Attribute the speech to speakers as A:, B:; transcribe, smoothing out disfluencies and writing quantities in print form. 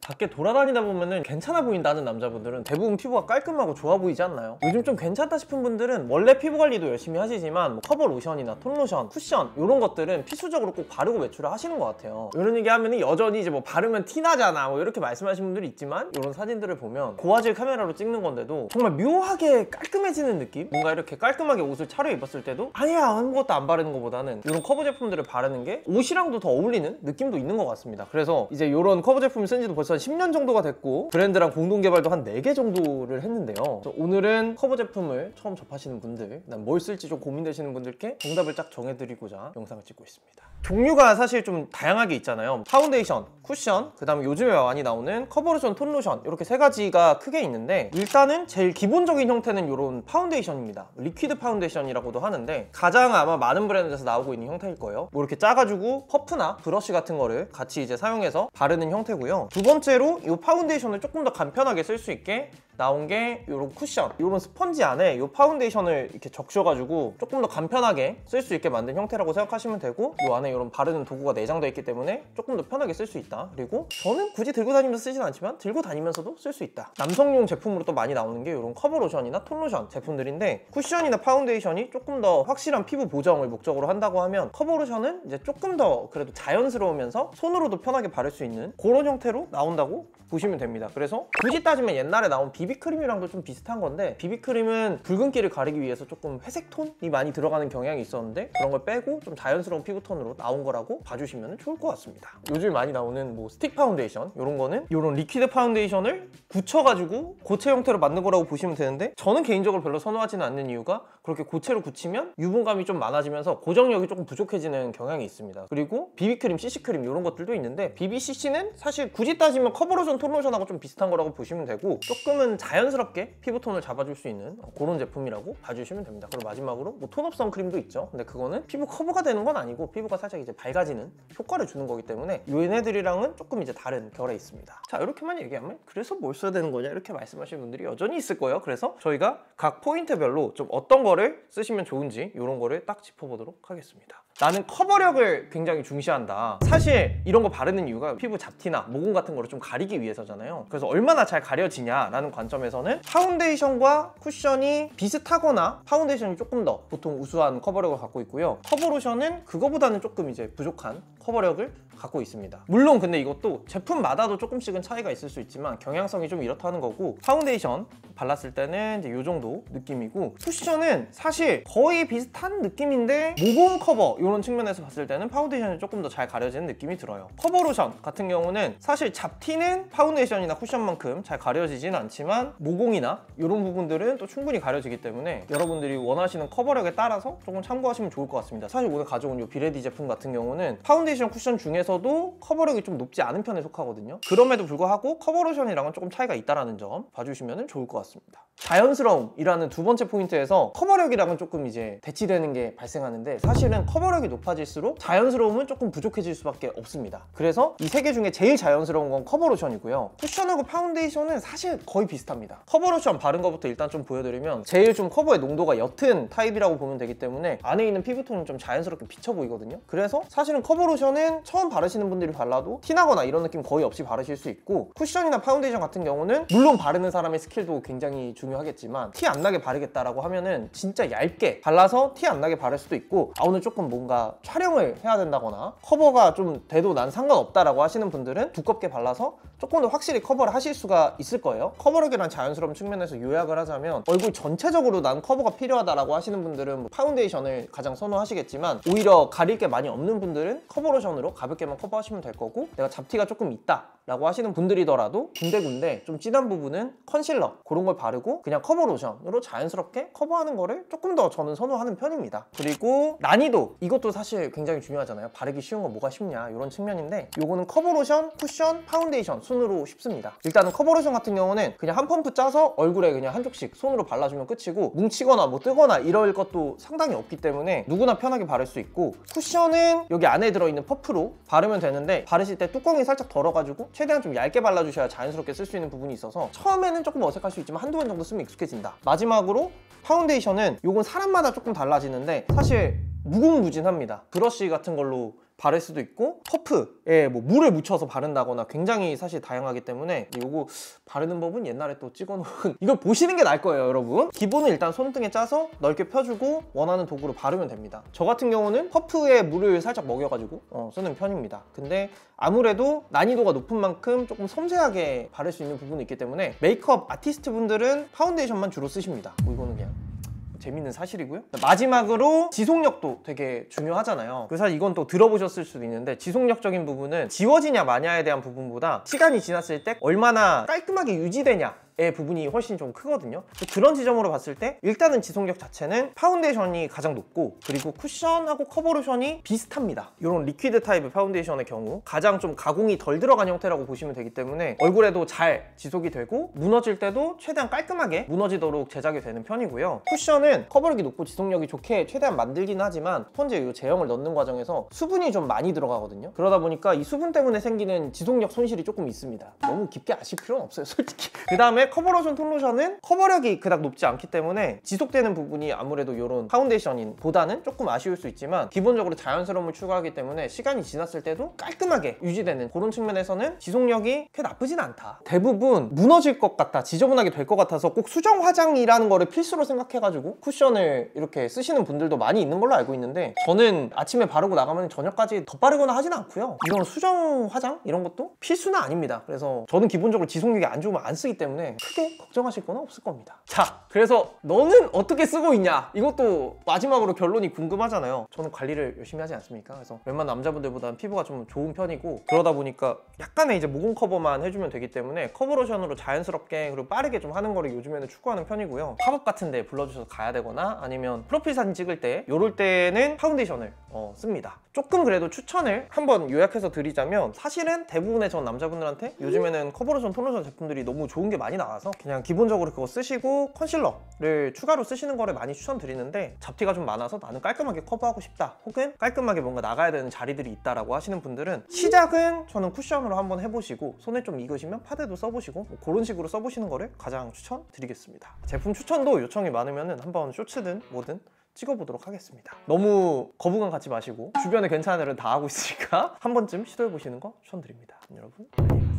A: 밖에 돌아다니다 보면은 괜찮아 보인다는 남자분들은 대부분 피부가 깔끔하고 좋아 보이지 않나요? 요즘 좀 괜찮다 싶은 분들은 원래 피부 관리도 열심히 하시지만 뭐 커버 로션이나 톤 로션, 쿠션 이런 것들은 필수적으로 꼭 바르고 외출을 하시는 것 같아요. 이런 얘기 하면은 여전히 이제 뭐 바르면 티나잖아 뭐 이렇게 말씀하시는 분들이 있지만 이런 사진들을 보면 고화질 카메라로 찍는 건데도 정말 묘하게 깔끔해지는 느낌? 뭔가 이렇게 깔끔하게 옷을 차려입었을 때도 아니야 아무것도 안 바르는 것보다는 이런 커버 제품들을 바르는 게 옷이랑도 더 어울리는 느낌도 있는 것 같습니다. 그래서 이제 이런 커버 제품을 쓴 지도 벌써 한 10년 정도가 됐고 브랜드랑 공동 개발도 한 4개 정도를 했는데요. 오늘은 커버 제품을 처음 접하시는 분들, 난 뭘 쓸지 좀 고민되시는 분들께 정답을 쫙 정해드리고자 영상을 찍고 있습니다. 종류가 사실 좀 다양하게 있잖아요. 파운데이션, 쿠션, 그 다음에 요즘에 많이 나오는 커버 로션, 톤 로션 이렇게 3가지가 크게 있는데 일단은 제일 기본적인 형태는 이런 파운데이션입니다. 리퀴드 파운데이션이라고도 하는데 가장 아마 많은 브랜드에서 나오고 있는 형태일 거예요. 뭐 이렇게 작아지고 퍼프나 브러쉬 같은 거를 같이 이제 사용해서 바르는 형태고요. 두 번째로 이 파운데이션을 조금 더 간편하게 쓸 수 있게 나온 게 이런 쿠션, 이런 스펀지 안에 이 파운데이션을 이렇게 적셔가지고 조금 더 간편하게 쓸 수 있게 만든 형태라고 생각하시면 되고 이 안에 이런 바르는 도구가 내장되어 있기 때문에 조금 더 편하게 쓸 수 있다. 그리고 저는 굳이 들고 다니면서 쓰진 않지만 들고 다니면서도 쓸 수 있다. 남성용 제품으로 또 많이 나오는 게 이런 커버 로션이나 톤 로션 제품들인데 쿠션이나 파운데이션이 조금 더 확실한 피부 보정을 목적으로 한다고 하면 커버 로션은 이제 조금 더 그래도 자연스러우면서 손으로도 편하게 바를 수 있는 그런 형태로 나온다고 보시면 됩니다. 그래서 굳이 따지면 옛날에 나온 비비크림이랑도 좀 비슷한 건데 비비크림은 붉은기를 가리기 위해서 조금 회색 톤이 많이 들어가는 경향이 있었는데 그런 걸 빼고 좀 자연스러운 피부톤으로 나온 거라고 봐주시면 좋을 것 같습니다. 요즘 많이 나오는 뭐 스틱 파운데이션 이런 거는 이런 리퀴드 파운데이션을 굳혀가지고 고체 형태로 만든 거라고 보시면 되는데 저는 개인적으로 별로 선호하지는 않는 이유가 그렇게 고체로 굳히면 유분감이 좀 많아지면서 고정력이 조금 부족해지는 경향이 있습니다. 그리고 비비크림, CC크림 이런 것들도 있는데 BBCC는 사실 굳이 따지면 커버 로션, 톤 로션하고 좀 비슷한 거라고 보시면 되고 조금은 자연스럽게 피부톤을 잡아줄 수 있는 그런 제품이라고 봐주시면 됩니다. 그리고 마지막으로 뭐 톤업 선크림도 있죠. 근데 그거는 피부 커버가 되는 건 아니고 피부가 살짝 이제 밝아지는 효과를 주는 거기 때문에 얘네들이랑은 조금 이제 다른 결에 있습니다. 자 이렇게만 얘기하면 그래서 뭘 써야 되는 거냐 이렇게 말씀하시는 분들이 여전히 있을 거예요. 그래서 저희가 각 포인트별로 좀 어떤 거를 쓰시면 좋은지 이런 거를 딱 짚어보도록 하겠습니다. 나는 커버력을 굉장히 중시한다. 사실 이런 거 바르는 이유가 피부 잡티나 모공 같은 거를 좀 가리기 위해서잖아요. 그래서 얼마나 잘 가려지냐라는 관점에서는 파운데이션과 쿠션이 비슷하거나 파운데이션이 조금 더 보통 우수한 커버력을 갖고 있고요. 커버 로션은 그거보다는 조금 이제 부족한 커버력을 갖고 있습니다. 물론 근데 이것도 제품마다도 조금씩은 차이가 있을 수 있지만 경향성이 좀 이렇다는 거고 파운데이션 발랐을 때는 이제 이 정도 느낌이고 쿠션은 사실 거의 비슷한 느낌인데 모공 커버 이런 측면에서 봤을 때는 파운데이션이 조금 더 잘 가려지는 느낌이 들어요. 커버 로션 같은 경우는 사실 잡티는 파운데이션이나 쿠션만큼 잘 가려지진 않지만 모공이나 이런 부분들은 또 충분히 가려지기 때문에 여러분들이 원하시는 커버력에 따라서 조금 참고하시면 좋을 것 같습니다. 사실 오늘 가져온 이 비레디 제품 같은 경우는 파운데이션 쿠션 중에서도 커버력이 좀 높지 않은 편에 속하거든요. 그럼에도 불구하고 커버 로션이랑은 조금 차이가 있다는 점 봐주시면 좋을 것 같습니다. 자연스러움이라는 두 번째 포인트에서 커버력이랑은 조금 이제 대치되는 게 발생하는데 사실은 커버력이 높아질수록 자연스러움은 조금 부족해질 수밖에 없습니다. 그래서 이 3개 중에 제일 자연스러운 건 커버 로션이고요. 쿠션하고 파운데이션은 사실 거의 비슷합니다. 커버 로션 바른 것부터 일단 좀 보여드리면 제일 좀 커버의 농도가 옅은 타입이라고 보면 되기 때문에 안에 있는 피부톤은 좀 자연스럽게 비쳐 보이거든요. 그래서 사실은 커버 로션은 처음 바르시는 분들이 발라도 티나거나 이런 느낌 거의 없이 바르실 수 있고 쿠션이나 파운데이션 같은 경우는 물론 바르는 사람의 스킬도 굉장히 중요하겠지만 티 안 나게 바르겠다라고 하면은 진짜 얇게 발라서 티 안 나게 바를 수도 있고 오늘 조금 뭔가 촬영을 해야 된다거나 커버가 좀 돼도 난 상관없다라고 하시는 분들은 두껍게 발라서 조금 더 확실히 커버를 하실 수가 있을 거예요. 커버력이란 자연스러운 측면에서 요약을 하자면 얼굴 전체적으로 난 커버가 필요하다라고 하시는 분들은 뭐 파운데이션을 가장 선호하시겠지만 오히려 가릴 게 많이 없는 분들은 커버 로션으로 가볍게만 커버하시면 될 거고 내가 잡티가 조금 있다 라고 하시는 분들이더라도 군데군데 좀 진한 부분은 컨실러 그런 걸 바르고 그냥 커버 로션으로 자연스럽게 커버하는 거를 조금 더 저는 선호하는 편입니다. 그리고 난이도 이것도 사실 굉장히 중요하잖아요. 바르기 쉬운 거 뭐가 쉽냐 이런 측면인데 요거는 커버 로션, 쿠션, 파운데이션 순으로 쉽습니다. 일단은 커버 로션 같은 경우는 그냥 한 펌프 짜서 얼굴에 그냥 한 쪽씩 손으로 발라주면 끝이고 뭉치거나 뭐 뜨거나 이럴 것도 상당히 없기 때문에 누구나 편하게 바를 수 있고 쿠션은 여기 안에 들어있는 퍼프로 바르면 되는데 바르실 때 뚜껑이 살짝 덜어가지고 최대한 좀 얇게 발라주셔야 자연스럽게 쓸 수 있는 부분이 있어서 처음에는 조금 어색할 수 있지만 한두 번 정도 쓰면 익숙해진다. 마지막으로 파운데이션은 요건 사람마다 조금 달라지는데 사실 무궁무진합니다. 브러쉬 같은 걸로 바를 수도 있고 퍼프에 뭐 물을 묻혀서 바른다거나 굉장히 사실 다양하기 때문에 이거 바르는 법은 옛날에 또 찍어놓은 이걸 보시는 게 나을 거예요 여러분. 기본은 일단 손등에 짜서 넓게 펴주고 원하는 도구로 바르면 됩니다. 저 같은 경우는 퍼프에 물을 살짝 먹여가지고 쓰는 편입니다. 근데 아무래도 난이도가 높은 만큼 조금 섬세하게 바를 수 있는 부분이 있기 때문에 메이크업 아티스트 분들은 파운데이션만 주로 쓰십니다. 뭐 이거는 그냥 재밌는 사실이고요. 마지막으로 지속력도 되게 중요하잖아요. 그래서 이건 또 들어보셨을 수도 있는데 지속력적인 부분은 지워지냐 마냐에 대한 부분보다 시간이 지났을 때 얼마나 깔끔하게 유지되냐 의 부분이 훨씬 좀 크거든요. 그런 지점으로 봤을 때 일단은 지속력 자체는 파운데이션이 가장 높고 그리고 쿠션하고 커버 로션이 비슷합니다. 이런 리퀴드 타입의 파운데이션의 경우 가장 좀 가공이 덜 들어간 형태라고 보시면 되기 때문에 얼굴에도 잘 지속이 되고 무너질 때도 최대한 깔끔하게 무너지도록 제작이 되는 편이고요. 쿠션은 커버력이 높고 지속력이 좋게 최대한 만들긴 하지만 스펀지에 이 제형을 넣는 과정에서 수분이 좀 많이 들어가거든요. 그러다 보니까 이 수분 때문에 생기는 지속력 손실이 조금 있습니다. 너무 깊게 아실 필요는 없어요 솔직히. 그 다음에 커버 로션, 톤 로션은 커버력이 그닥 높지 않기 때문에 지속되는 부분이 아무래도 이런 파운데이션 보다는 조금 아쉬울 수 있지만 기본적으로 자연스러움을 추구하기 때문에 시간이 지났을 때도 깔끔하게 유지되는 그런 측면에서는 지속력이 그렇게 나쁘진 않다. 대부분 무너질 것 같다, 지저분하게 될 것 같아서 꼭 수정 화장이라는 거를 필수로 생각해가지고 쿠션을 이렇게 쓰시는 분들도 많이 있는 걸로 알고 있는데 저는 아침에 바르고 나가면 저녁까지 덧바르거나 하진 않고요. 이런 수정 화장 이런 것도 필수는 아닙니다. 그래서 저는 기본적으로 지속력이 안 좋으면 안 쓰기 때문에 크게 걱정하실 건 없을 겁니다. 자, 그래서 너는 어떻게 쓰고 있냐? 이것도 마지막으로 결론이 궁금하잖아요. 저는 관리를 열심히 하지 않습니까? 그래서 웬만한 남자분들보다는 피부가 좀 좋은 편이고 그러다 보니까 약간의 이제 모공 커버만 해주면 되기 때문에 커버 로션으로 자연스럽게 그리고 빠르게 좀 하는 거를 요즘에는 추구하는 편이고요. 팝업 같은 데 불러주셔서 가야 되거나 아니면 프로필 사진 찍을 때 요럴 때는 파운데이션을 씁니다. 조금 그래도 추천을 한번 요약해서 드리자면 사실은 대부분의 전 남자분들한테 요즘에는 커버 로션, 톤 로션 제품들이 너무 좋은 게 많이 나와서 그냥 기본적으로 그거 쓰시고 컨실러를 추가로 쓰시는 거를 많이 추천드리는데 잡티가 좀 많아서 나는 깔끔하게 커버하고 싶다 혹은 깔끔하게 뭔가 나가야 되는 자리들이 있다라고 하시는 분들은 시작은 저는 쿠션으로 한번 해보시고 손에 좀 익으시면 파데도 써보시고 뭐 그런 식으로 써보시는 거를 가장 추천드리겠습니다. 제품 추천도 요청이 많으면 한번 쇼츠든 뭐든 찍어보도록 하겠습니다. 너무 거부감 갖지 마시고 주변에 괜찮은 애들은 다 하고 있으니까 한 번쯤 시도해보시는 거 추천드립니다. 여러분 안녕히 계세요.